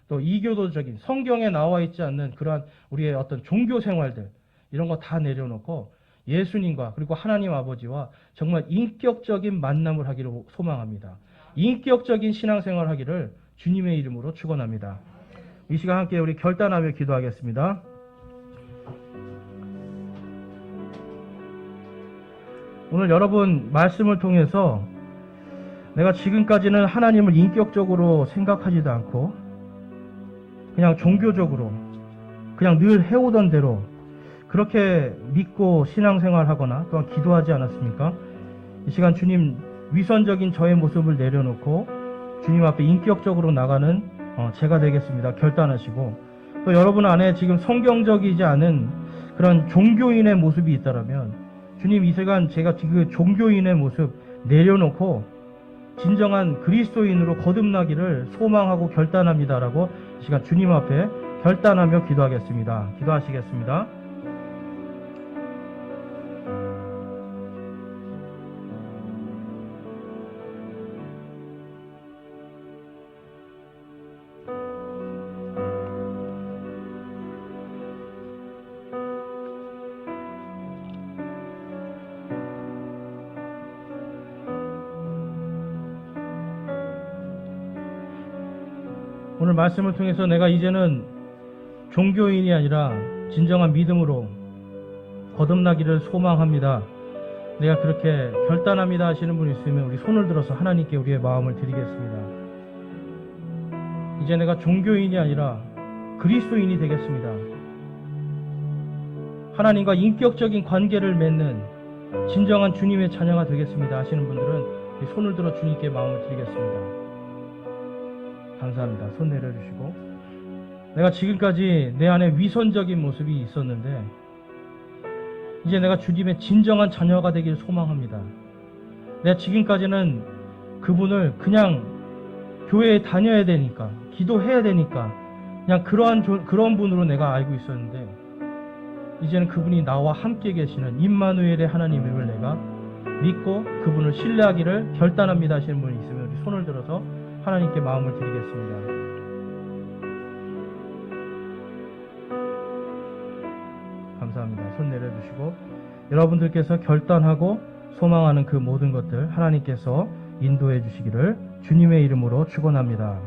또 이교도적인 성경에 나와 있지 않는 그러한 우리의 어떤 종교 생활들 이런 거 다 내려놓고 예수님과 그리고 하나님 아버지와 정말 인격적인 만남을 하기를 소망합니다. 인격적인 신앙생활 하기를 주님의 이름으로 축원합니다. 이 시간 함께 우리 결단하며 기도하겠습니다. 오늘 여러분 말씀을 통해서 내가 지금까지는 하나님을 인격적으로 생각하지도 않고 그냥 종교적으로 그냥 늘 해오던 대로 그렇게 믿고 신앙생활하거나 또한 기도하지 않았습니까? 이 시간 주님 위선적인 저의 모습을 내려놓고 주님 앞에 인격적으로 나가는 제가 되겠습니다. 결단하시고 또 여러분 안에 지금 성경적이지 않은 그런 종교인의 모습이 있다면 주님 이 시간 제가 그 종교인의 모습 내려놓고 진정한 그리스도인으로 거듭나기를 소망하고 결단합니다라고 이 시간 주님 앞에 결단하며 기도하겠습니다. 기도하시겠습니다. 오늘 말씀을 통해서 내가 이제는 종교인이 아니라 진정한 믿음으로 거듭나기를 소망합니다. 내가 그렇게 결단합니다 하시는 분 있으면 우리 손을 들어서 하나님께 우리의 마음을 드리겠습니다. 이제 내가 종교인이 아니라 그리스도인이 되겠습니다. 하나님과 인격적인 관계를 맺는 진정한 주님의 자녀가 되겠습니다 하시는 분들은 우리 손을 들어 주님께 마음을 드리겠습니다. 감사합니다. 손 내려주시고 내가 지금까지 내 안에 위선적인 모습이 있었는데 이제 내가 주님의 진정한 자녀가 되기를 소망합니다. 내가 지금까지는 그분을 그냥 교회에 다녀야 되니까 기도해야 되니까 그냥 그런 분으로 내가 알고 있었는데 이제는 그분이 나와 함께 계시는 임마누엘의 하나님임을 내가 믿고 그분을 신뢰하기를 결단합니다 하시는 분이 있으면 우리 손을 들어서 하나님께 마음을 드리겠습니다. 감사합니다. 손 내려주시고 여러분들께서 결단하고 소망하는 그 모든 것들 하나님께서 인도해 주시기를 주님의 이름으로 축원합니다.